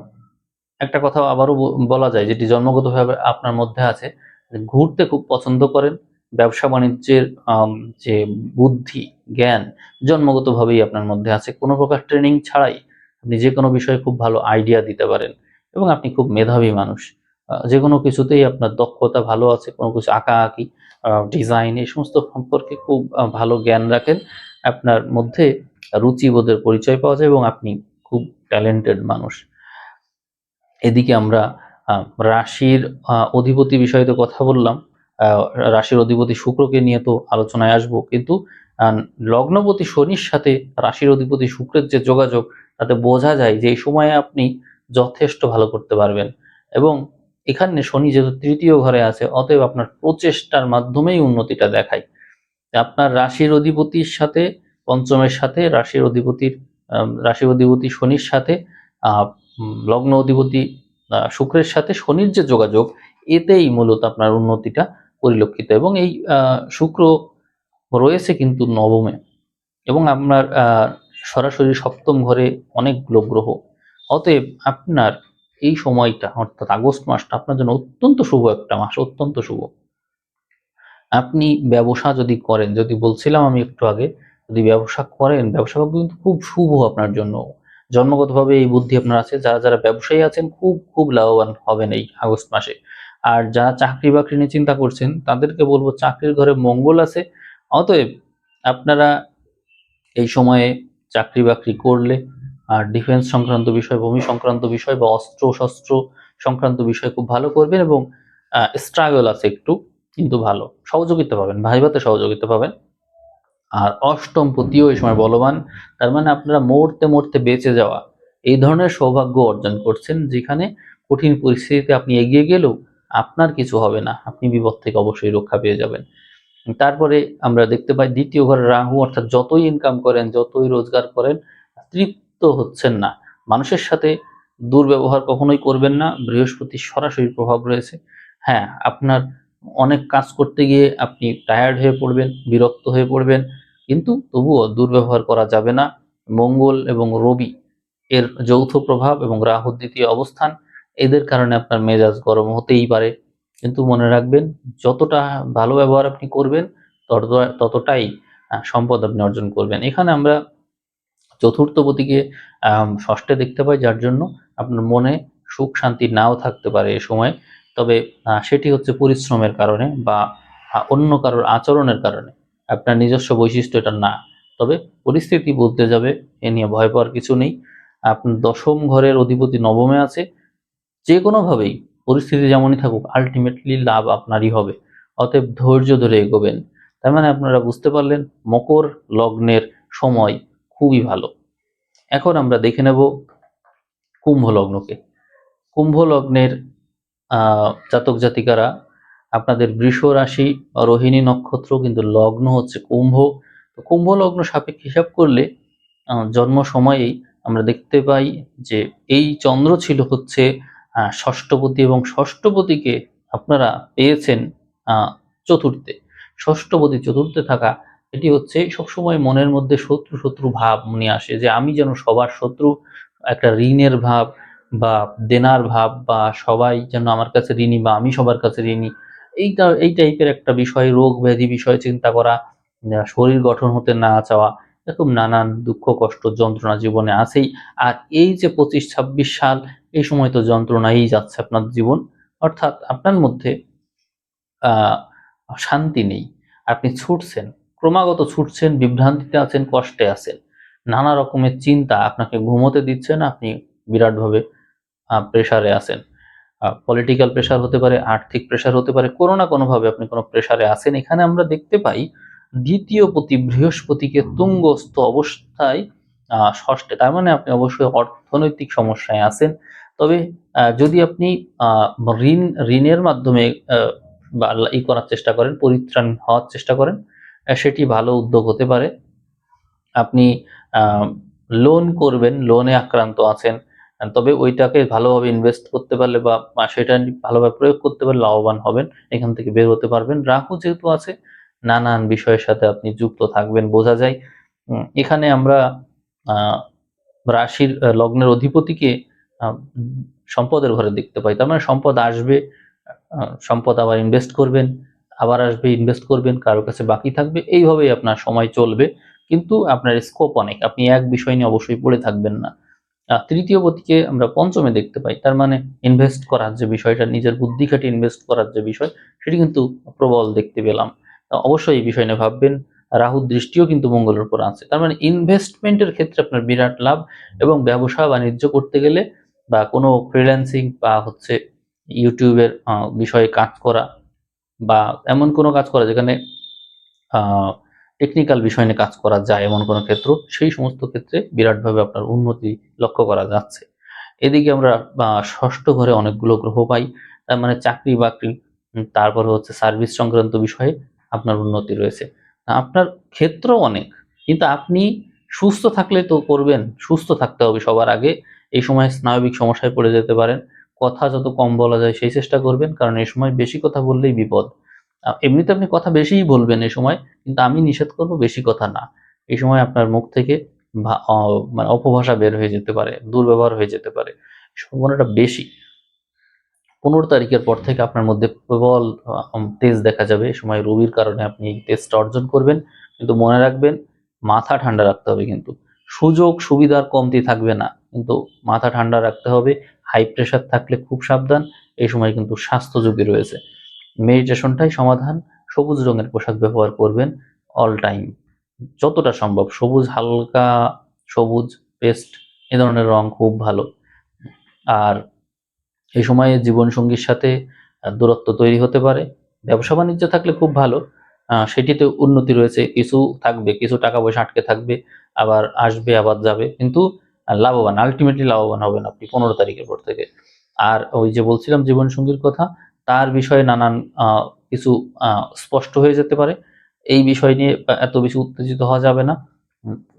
একটা কথা আবারও বলা যায়, যেটি জন্মগতভাবে আপনার মধ্যে আছে, ঘুরতে খুব পছন্দ করেন। ব্যবসা বাণিজ্যের যে বুদ্ধি, জ্ঞান জন্মগতভাবেই আপনার মধ্যে আছে। কোনো প্রকার ট্রেনিং ছাড়াই আপনি যে কোনো বিষয়ে খুব ভালো আইডিয়া দিতে পারেন এবং আপনি খুব মেধাবী মানুষ। যে কোনো কিছুতেই আপনার দক্ষতা ভালো আছে, কোনো কিছু আঁকাআঁকি, ডিজাইন, এই সমস্ত সম্পর্কে খুব ভালো জ্ঞান রাখেন। আপনার মধ্যে রুচিবোধের পরিচয় পাওয়া যায় এবং আপনি খুব ট্যালেন্টেড মানুষ। এদিকে আমরা রাশির অধিপতি বিষয়ে তো কথা বললাম, রাশির অধিপতি শুক্রকে নিয়ে তো আলোচনায় আসব, কিন্তু লগ্নপতি শনির সাথে রাশির অধিপতি শুক্রের যে যোগাযোগ, তাতে বোঝা যায় যে এই সময়ে আপনি যথেষ্ট ভালো করতে পারবেন। এবং এখানে শনি যেহেতু তৃতীয় ঘরে আছে, অতএব আপনার প্রচেষ্টার মাধ্যমেই উন্নতিটা দেখায়। আপনার রাশির অধিপতির সাথে, পঞ্চমের সাথে রাশির অধিপতি শনির সাথে লগ্ন অধিপতি শুক্রের সাথে শনির যে যোগাযোগ, এতেই মূলত আপনার উন্নতিটা পরিলক্ষিত। এবং এই শুক্র রয়েছে কিন্তু নবমে, এবং আপনার সরাসরি সপ্তম ঘরে অনেকগুলো গ্রহ। অতএব আপনার এই সময়টা, অর্থাৎ আগস্ট মাসটা আপনার জন্য অত্যন্ত শুভ একটা মাস, অত্যন্ত শুভ। আপনি ব্যবসা যদি করেন, যদি বলছিলাম আমি একটু আগে, যদি ব্যবসা করেন, ব্যবসা কিন্তু খুব শুভ আপনার জন্য। জন্মগতভাবে এই বুদ্ধি আপনার আছে। যারা যারা ব্যবসায়ী আছেন খুব খুব লাভবান হবেন এই আগস্ট মাসে। আর যারা চাকরি বাকরি নিয়ে চিন্তা করছেন তাদেরকে বলবো, চাকরির ঘরে মঙ্গল আছে, অতএব আপনারা এই সময়ে চাকরি বাকরি করলে আর ডিফেন্স সংক্রান্ত বিষয়, ভূমি সংক্রান্ত বিষয় বা অস্ত্র শস্ত্র সংক্রান্ত বিষয় খুব ভালো করবেন এবং স্ট্রাগল আছে একটু, কিন্তু ভালো সহযোগিতা পাবেন, ভাই ভাতে সহযোগিতা পাবেন। আর অষ্টম পতিও এই সময় বলবান, তার মানে আপনারা মরতে মরতে বেঁচে যাওয়া এই ধরনের সৌভাগ্য অর্জন করছেন, যেখানে কঠিন পরিস্থিতিতে আপনি এগিয়ে গেলেও আপনার কিছু হবে না, আপনি বিপদ থেকে অবশ্যই রক্ষা পেয়ে যাবেন। তারপরে আমরা দেখতে পাই দ্বিতীয় ঘরে রাহু, অর্থাৎ যতই ইনকাম করেন, যতই রোজগার করেন, তৃপ্ত হচ্ছেন না। মানুষের সাথে দুর্ব্যবহার কখনোই করবেন না, বৃহস্পতির সরাসরি প্রভাব রয়েছে। হ্যাঁ, আপনার অনেক কাজ করতে গিয়ে আপনি টায়ার্ড হয়ে পড়বেন, বিরক্ত হয়ে পড়বেন, কিন্তু তবুও দুর্ব্যবহার করা যাবে না। মঙ্গল এবং রবি এর যৌথ প্রভাব এবং রাহুর দ্বিতীয় অবস্থান, এদের কারণে আপনার মেজাজ গরম হতেই পারে, কিন্তু মনে রাখবেন যতটা ভালো ব্যবহার আপনি করবেন ততটাই সম্পদ আপনি অর্জন করবেন। এখানে আমরা চতুর্থ পতিকে ষষ্ঠে দেখতে পাই, যার জন্য আপনার মনে সুখ শান্তি নাও থাকতে পারে এ সময়, তবে সেটি হচ্ছে পরিশ্রমের কারণে বা অন্য কারোর আচরণের কারণে, আপনার নিজস্ব বৈশিষ্ট্য এটা না। তবে পরিস্থিতি বদলে যাবে, এ নিয়ে ভয় পাওয়ার কিছু নেই। আপনার দশম ঘরের অধিপতি নবমে আছে, যে কোনোভাবেই পরিস্থিতি যেমনই থাকুক আলটিমেটলি লাভ আপনারই হবে, অতএব ধৈর্য ধরে এগোবেন। তার মানে আপনারা বুঝতে পারলেন মকর লগ্নের সময় খুবই ভালো। এখন আমরা দেখে নেব কুম্ভ লগ্নকে। কুম্ভ লগ্নের জাতক জাতিকারা, আপনাদের বৃষ রাশি রোহিণী নক্ষত্র, কিন্তু লগ্ন হচ্ছে কুম্ভ। তো কুম্ভ লগ্ন সাপেক্ষে হিসাব করলে জন্ম সময়েই আমরা দেখতে পাই যে এই চন্দ্র ছিল হচ্ছে ষষ্ঠপতি, এবং ষষ্ঠপতিকে আপনারা পেয়েছেন চতুর্থে। ষষ্ঠপতি চতুর্থে থাকা, এটি হচ্ছে সবসময় মনের মধ্যে শত্রু শত্রু ভাব নিয়ে আসে, যে আমি যেন সবার শত্রু, একটা ঋণের ভাব বা দেনার ভাব, বা সবাই যেন আমার কাছে ঋণী বা আমি সবার কাছে ঋণী, এই টাইপের একটা বিষয়, রোগ ব্যাধি বিষয় চিন্তা করা, শরীর গঠন হতে না চাওয়া, এরকম নানান দুঃখ কষ্ট যন্ত্রণা জীবনে আছেই। আর এই যে 25-26 সাল, এই সময় তো যন্ত্রণাই যাচ্ছে আপনার জীবন, অর্থাৎ আপনার মধ্যে আহ শান্তি নেই, আপনি ছুটছেন, ক্রমাগত ছুটছেন, বিভ্রান্তিতে আছেন, কষ্টে আছেন, নানা রকমের চিন্তা আপনাকে ঘুমোতে দিচ্ছে না, আপনি বিরাটভাবে প্রেসারে আছেন। পলিটিক্যাল প্রেসার হতে পারে, আর্থিক প্রেসার হতে পারে, কোনো না কোনোভাবে আপনি কোনো প্রেসারে আছেন। এখানে আমরা দেখতে পাই দ্বিতীয় পতি বৃহস্পতিকে তুঙ্গস্থ অবস্থায় ষষ্ঠে, তার মানে আপনি অবশ্যই অর্থনৈতিক সমস্যায় আছেন। তবে যদি আপনি ঋণের মাধ্যমে বা করার চেষ্টা করেন, পরিত্রাণ হওয়ার চেষ্টা করেন, সেটি ভালো উদ্যোগ হতে পারে। আপনি লোন করবেন, লোনে আক্রান্ত আছেন, তবে ওইটাকে ভালোভাবে ইনভেস্ট করতে পারলে বা সেটা ভালোভাবে প্রয়োগ করতে পারলে লাভবান হবেন, এখান থেকে বের হতে পারবেন। রাহু যেহেতু আছে, নানান বিষয়ের সাথে আপনি যুক্ত থাকবেন বোঝা যায়। এখানে আমরা রাশির লগ্নের অধিপতিকে সম্পদের ঘরে দেখতে পাই, তার মানে সম্পদ আসবে, সম্পদ আবার ইনভেস্ট করবেন, আবার আসবে, ইনভেস্ট করবেন, কারো কাছে বাকি থাকবে, এইভাবেই আপনার সময় চলবে। কিন্তু আপনার স্কোপ অনেক, আপনি এক বিষয় নিয়ে অবশ্যই পড়ে থাকবেন না। তৃতীয় পতিকে আমরা পঞ্চমে দেখতে পাই, তার মানে ইনভেস্ট করার যে বিষয়টা, নিজের বুদ্ধি খাটিয়ে ইনভেস্ট করার যে বিষয়, সেটি কিন্তু প্রবল দেখতে পেলাম। অবশ্যই এই বিষয় নিয়ে ভাববেন। রাহুর দৃষ্টিও কিন্তু মঙ্গলের উপর আছে, তার মানে ইনভেস্টমেন্টের ক্ষেত্রে আপনার বিরাট লাভ, এবং ব্যবসা বাণিজ্য করতে গেলে বা কোনো ফ্রিল্যান্সিং বা হচ্ছে ইউটিউবের বিষয়ে কাজ করা, বা এমন কোনো কাজ করা যেখানে টেকনিক্যাল বিষয় নিয়ে কাজ করা যায়, এমন কোনো ক্ষেত্র, সেই সমস্ত ক্ষেত্রে বিরাটভাবে আপনার উন্নতি লক্ষ্য করা যাচ্ছে। এদিকে আমরা ষষ্ঠ ঘরে অনেকগুলো গ্রহ পাই, তার মানে চাকরি বাকরি, তারপরে হচ্ছে সার্ভিস সংক্রান্ত বিষয়ে আপনার উন্নতি রয়েছে। আপনার ক্ষেত্র অনেক, কিন্তু আপনি সুস্থ থাকলে তো করবেন, সুস্থ থাকতে হবে সবার আগে। এই সময় স্নায়বিক সমস্যায় পড়ে যেতে পারেন, কথা যত কম বলা যায় সেই চেষ্টা করবেন, কারণ এই সময় বেশি কথা বললেই বিপদ। এমনিতে আপনি কথা বেশিই বলবেন এই সময়, কিন্তু আমি নিষেধ করব বেশি কথা না। এই সময় আপনার মুখ থেকে মানে অপভাষা বের হয়ে যেতে পারে, দুর্ব্যবহার হয়ে যেতে পারে, সম্ভাবনাটা বেশি। 15 তারিখের পর থেকে আপনার মধ্যে প্রবল তেজ দেখা যাবে, এই সময় রবির কারণে আপনি এই তেজটা অর্জন করবেন। কিন্তু মনে রাখবেন, মাথা ঠান্ডা রাখতে হবে, কিন্তু সুযোগ সুবিধার কমতি থাকবে না, কিন্তু মাথা ঠান্ডা রাখতে হবে। হাই প্রেশার থাকলে খুব সাবধান, এই সময় কিন্তু স্বাস্থ্য ঝুঁকি রয়েছে। মেডিটেশনটাই সমাধান, সবুজ রঙের পোশাক ব্যবহার করবেন অল টাইম, যতটা সম্ভব সবুজ, হালকা সবুজ, পেস্ট, এ ধরনের রং খুব ভালো। আর এই সময়ে জীবনসঙ্গীর সাথে দূরত্ব তৈরি হতে পারে। ব্যবসা বাণিজ্য থাকলে খুব ভালো, সেটিতে উন্নতি রয়েছে। কিছু থাকবে, কিছু টাকা পয়সা আটকে থাকবে, আবার আসবে আবার যাবে, কিন্তু লাভবান, আলটিমেটলি লাভবান হবেন আপনি 15 তারিখের পর থেকে। আর ওই যে বলছিলাম জীবনসঙ্গীর কথা, তার বিষয়ে নানান কিছু স্পষ্ট হয়ে যেতে পারে। এই বিষয় নিয়ে এত বেশি উত্তেজিত হওয়া যাবে না।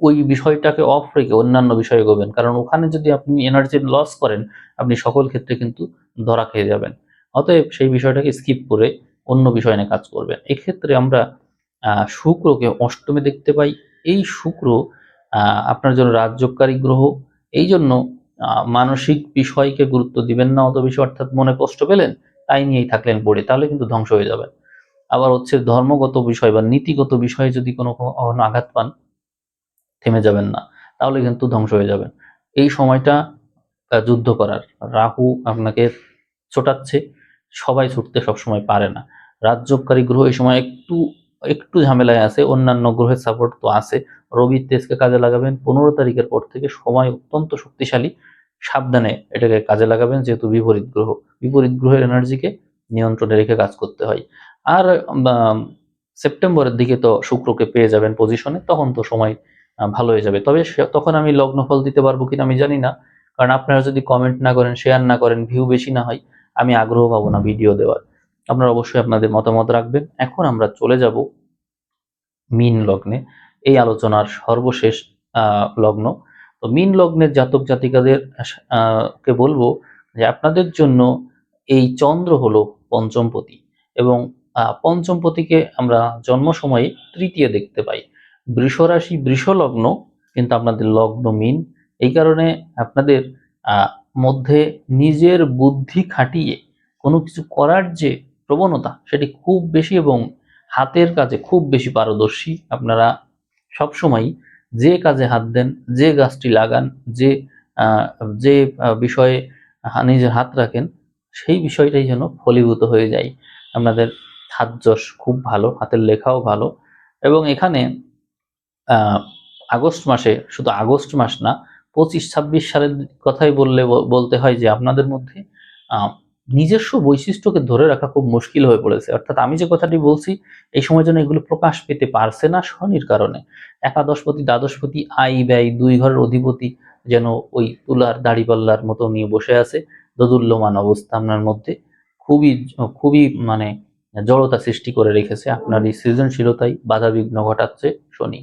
ওই বিষয়টাকে অফ রেখে অন্যান্য বিষয়ে এগোবেন, কারণ ওখানে যদি আপনি এনার্জি লস করেন, আপনি সকল ক্ষেত্রে কিন্তু ধরা খেয়ে যাবেন। অতএব সেই বিষয়টাকে স্কিপ করে অন্য বিষয় নিয়ে কাজ করবেন। এক্ষেত্রে আমরা শুক্রকে অষ্টমে দেখতে পাই। এই শুক্র আপনার জন্য রাজযোগকারী গ্রহ। এই জন্য মানসিক বিষয়কে গুরুত্ব দিবেন না অত বেশি, অর্থাৎ মনে কষ্ট পেলেন তাই নিয়েই থাকলেন পড়ে, তাহলে কিন্তু ধ্বংস হয়ে যাবেন। আবার হচ্ছে ধর্মগত বিষয় বা নীতিগত বিষয়ে যদি কোনো কখনো আঘাত পান, থেমে যাবেন না, তাহলে কিন্তু ধ্বংস হয়ে যাবেন। এই সময়টা যুদ্ধ করার। রাহু আপনাকে ছোটাচ্ছে, সবাই ছুটতে সবসময় পারে না। রাজযোগকারী গ্রহ এই সময় একটু একটু ঝামেলায় আছে, অন্যান্য গ্রহের সাপোর্ট তো আছে। রবির তেজকে কাজে লাগাবেন। 15 তারিখের পর থেকে সময় অত্যন্ত শক্তিশালী, সাবধানে এটাকে কাজে লাগাবেন, যেহেতু বিপরীত গ্রহ, বিপরীত গ্রহের এনার্জিকে নিয়ন্ত্রণে রেখে কাজ করতে হয়। আর সেপ্টেম্বরের দিকে তো শুক্রকে পেয়ে যাবেন পজিশনে, তখন তো সময় ভালো হয়ে যাবে। তবে তখন আমি লগ্নফল দিতে পারবো কিনা আমি জানি না, কারণ আপনারা যদি কমেন্ট না করেন, শেয়ার না করেন, ভিউ বেশি না হয়, আমি আগ্রহ পাবো না ভিডিও দেওয়ার। আপনারা অবশ্যই আপনাদের মতামত রাখবেন। এখন আমরা চলে যাব মীন লগ্নে, এই আলোচনার সর্বশেষ লগ্ন। তো মীন লগ্নের জাতক জাতিকাদের কে বলবো যে আপনাদের জন্য এই চন্দ্র হলো পঞ্চমপতি, এবং পঞ্চমপতিকে আমরা জন্ম সময়ে তৃতীয় দেখতে পাই। বৃষ রাশি, বৃষ লগ্ন, কিন্তু আপনাদের লগ্ন মীন। এই কারণে আপনাদের মধ্যে নিজের বুদ্ধি খাটিয়ে কোনো কিছু করার যে প্রবণতা, সেটি খুব বেশি, এবং হাতের কাজে খুব বেশি পারদর্শী আপনারা। সবসময় যে কাজে হাত দেন, যে গাছটি লাগান, যে আহ, যে বিষয়ে নিজের হাত রাখেন, সেই বিষয়টাই যেন ফলীভূত হয়ে যায়। আপনাদের হাত যশ খুব ভালো, হাতের লেখাও ভালো। এবং এখানে আহ, আগস্ট মাসে, শুধু আগস্ট মাস না, 25-26 সালের কথাই বলতে হয় যে আপনাদের মধ্যে আহ, নিজস্ব বৈশিষ্ট্যকে ধরে রাখা খুব মুশকিল হয়ে পড়েছে। অর্থাৎ আমি যে কথাটি বলছি, এই সময় যেন এগুলো প্রকাশ পেতে পারছে না শনির কারণে। একাদশপতি, দ্বাদশপতি, আয় ব্যয় দুই ঘরের অধিপতি যেন ওই তুলার দাড়িপাল্লার মতো নিয়ে বসে আছে, দোদুল্যমান অবস্থা আপনার মধ্যে। খুবই খুবই মানে জড়তা সৃষ্টি করে রেখেছে, আপনার এই সৃজনশীলতায় বাধা বিঘ্ন ঘটাচ্ছে শনি।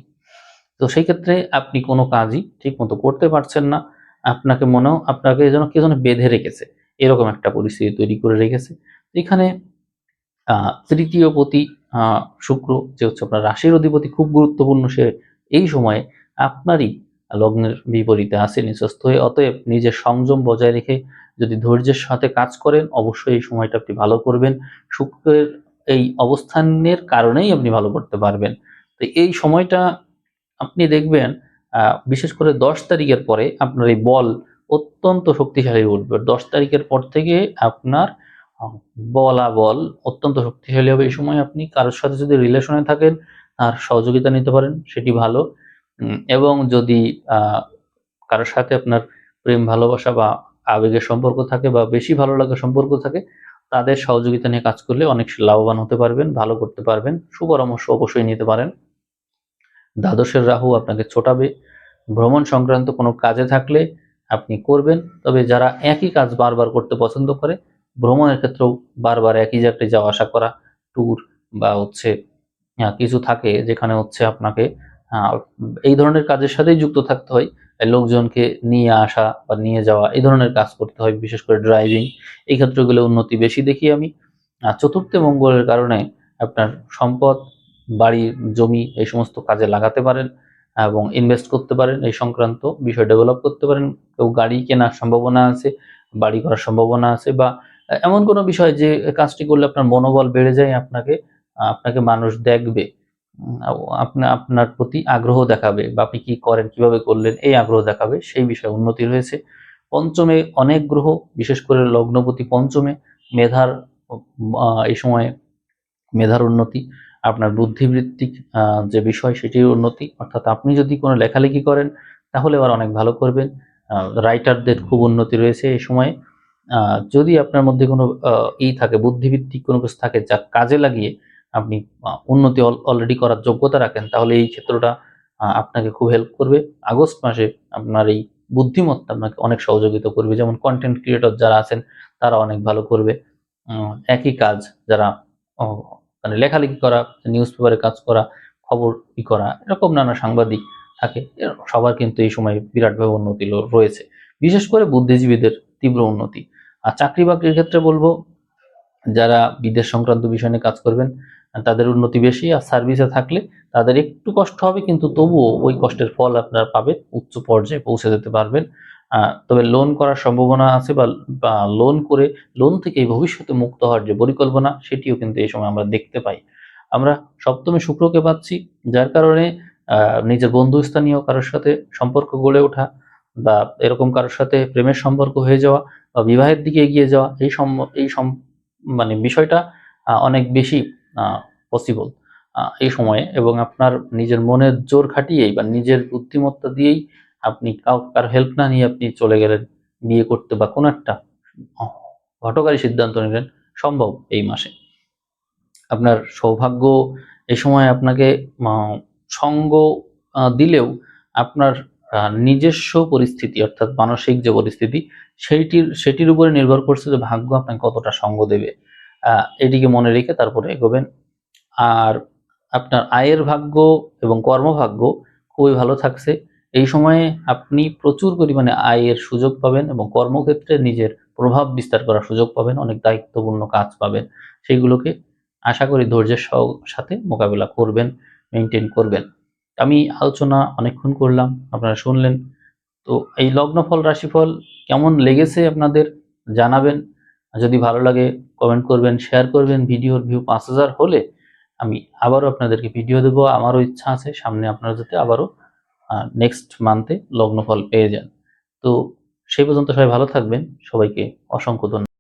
তো সেই ক্ষেত্রে আপনি কোনো কাজই ঠিক মতো করতে পারছেন না। আপনাকে যেন কে যেন বেঁধে রেখেছে, এরকম একটা পরিস্থিতি তৈরি করে রেখেছে। এখানে তৃতীয় পতি শুক্র, যে হচ্ছে আপনার রাশির অধিপতি, খুব গুরুত্বপূর্ণ। সে এই সময়ে আপনারই লগ্নের বিপরীতে আছে নিচস্থ হয়ে। অতএব নিজের সংযম বজায় রেখে যদি ধৈর্যের সাথে কাজ করেন, অবশ্যই এই সময়টা আপনি ভালো করবেন। শুক্রের এই অবস্থানের কারণেই আপনি ভালো করতে পারবেন। তো এই সময়টা আপনি দেখবেন, বিশেষ করে 10 তারিখের পরে আপনার এই বল অত্যন্ত শক্তিশালী উঠবে। 10 তারিখের পর থেকে আপনার বল অত্যন্ত শক্তিশালী হবে। এই সময় আপনি কারোর সাথে যদি রিলেশনে থাকেন, তার সহযোগিতা নিতে পারেন, সেটি ভালো। এবং যদি কারোর সাথে আপনার প্রেম ভালোবাসা বা আবেগের সম্পর্ক থাকে, বা বেশি ভালো লাগার সম্পর্ক থাকে, তাদের সহযোগিতা নিয়ে কাজ করলে অনেক লাভবান হতে পারবেন, ভালো করতে পারবেন। সুপরামর্শ অবশ্যই নিতে পারেন। দ্বাদশের রাহু আপনাকে ছোটাবে। ভ্রমণ সংক্রান্ত কোনো কাজে থাকলে আপনি করবেন, তবে যারা একই কাজ বারবার করতে পছন্দ করে, ভ্রমণের ক্ষেত্রেও বারবার একই জায়গায় যাওয়া আসা করা, ট্যুর বা হচ্ছে কিছু থাকে যেখানে হচ্ছে আপনাকে এই ধরনের কাজের সাথেই যুক্ত থাকতে হয়। লোকজনকে নিয়ে আসা বা নিয়ে যাওয়া, এই ধরনের কাজ করতে হয়, বিশেষ করে ড্রাইভিং। এই ক্ষেত্রগুলো উন্নতি বেশি দেখি আমি। চতুর্থে মঙ্গলের কারণে আপনার সম্পদ, বাড়ি, জমি, এই সমস্ত কাজে লাগাতে পারেন এবং ইনভেস্ট করতে পারেন, এই সংক্রান্ত বিষয় ডেভেলপ করতে পারেন। কেউ গাড়ি কেনার সম্ভাবনা আছে, বাড়ি করার সম্ভাবনা আছে, বা এমন কোনো বিষয় যে কাজটি করলে আপনার মনোবল বেড়ে যায়, আপনাকে মানুষ দেখবে, আপনার প্রতি আগ্রহ দেখাবে, বা আপনি কি করেন, কিভাবে করলেন, এই আগ্রহ দেখাবে, সেই বিষয়ে উন্নতি রয়েছে। পঞ্চমে অনেক গ্রহ, বিশেষ করে লগ্নপতি পঞ্চমে, মেধার এই সময়ে মেধার উন্নতি, আপনার বুদ্ধিবৃত্তিক যে বিষয় সেটির উন্নতি। অর্থাৎ আপনি যদি কোনো লেখালেখি করেন, তাহলে আবার অনেক ভালো করবেন। রাইটারদের খুব উন্নতি রয়েছে এই সময়ে। যদি আপনার মধ্যে কোনো থাকে, বুদ্ধিভিত্তিক কোনো কিছু থাকে যা কাজে লাগিয়ে আপনি উন্নতি অলরেডি করার যোগ্যতা রাখেন, তাহলে এই ক্ষেত্রটা আপনাকে খুব হেল্প করবে। আগস্ট মাসে আপনার এই বুদ্ধিমত্তা আপনাকে অনেক সহযোগিতা করবে। যেমন কন্টেন্ট ক্রিয়েটর যারা আছেন তারা অনেক ভালো করবে। একই কাজ যারা মানে লেখালেখি করা, নিউজ পেপারে কাজ করা, খবর করা, এরকম নানা সাংবাদিক থাকে, সবার কিন্তু এই সময় বিরাটভাবে উন্নতি রয়েছে। বিশেষ করে বুদ্ধিজীবীদের তীব্র উন্নতি। আর চাকরি বাকরির ক্ষেত্রে বলবো, যারা বিদেশ সংক্রান্ত বিষয় নিয়ে কাজ করবেন তাদের উন্নতি বেশি। আর সার্ভিসে থাকলে তাদের একটু কষ্ট হবে, কিন্তু তবুও ওই কষ্টের ফল আপনারা পাবেন, উচ্চ পর্যায়ে পৌঁছে যেতে পারবেন। তবে লোন করার সম্ভাবনা আছে, বা লোন করে লোন থেকে ভবিষ্যতে মুক্ত হওয়ার যে পরিকল্পনা, সেটিও কিন্তু এই সময় আমরা দেখতে পাই। আমরা সপ্তমে শুক্রকে পাচ্ছি, যার কারণে নিজের বন্ধুস্থানীয় কারোর সাথে সম্পর্ক গড়ে ওঠা, বা এরকম কারোর সাথে প্রেমের সম্পর্ক হয়ে যাওয়া, বা বিবাহের দিকে এগিয়ে যাওয়া, এই মানে বিষয়টা অনেক বেশি পসিবল এই সময়ে। এবং আপনার নিজের মনের জোর খাটিয়েই বা নিজের বুদ্ধিমত্তা দিয়েই আপনি কারো হেল্প না নিয়ে আপনি চলে গেলেন বিয়ে করতে, বা কোনো একটা হঠকারী সিদ্ধান্ত নিলেন, সম্ভব এই মাসে। আপনার সৌভাগ্য এই সময় আপনাকে সঙ্গ দিলেও আপনার নিজস্ব পরিস্থিতি, অর্থাৎ মানসিক যে পরিস্থিতি, সেটির উপরে নির্ভর করছে যে ভাগ্য আপনাকে কতটা সঙ্গ দেবে। এটিকে মনে রেখে তারপরে এগোবেন। আর আপনার আয়ের ভাগ্য এবং কর্মভাগ্য খুবই ভালো থাকছে। এই সময়ে আপনি প্রচুর পরিমাণে আয়ের সুযোগ পাবেন এবং কর্মক্ষেত্রে নিজের প্রভাব বিস্তার করার সুযোগ পাবেন, অনেক দায়িত্বপূর্ণ কাজ পাবেন। সেইগুলোকে আশা করি ধৈর্যের সাথে মোকাবিলা করবেন, মেনটেন করবেন। আমি আলোচনা অনেকক্ষণ করলাম, আপনারা শুনলেন। তো এই লগ্নফল রাশিফল কেমন লেগেছে আপনাদের জানাবেন। যদি ভালো লাগে কমেন্ট করবেন, শেয়ার করবেন। ভিডিওর ভিউ 5000 হলে আমি আবারও আপনাদেরকে ভিডিও দেবো। আমারও ইচ্ছা আছে সামনে আপনারা যাতে আবারও নেক্সট মান্থে লগ্নফল পেয়ে যান। তো সেই পর্যন্ত সবাই ভালো থাকবেন। সবাইকে অসংখ্য ধন্যবাদ।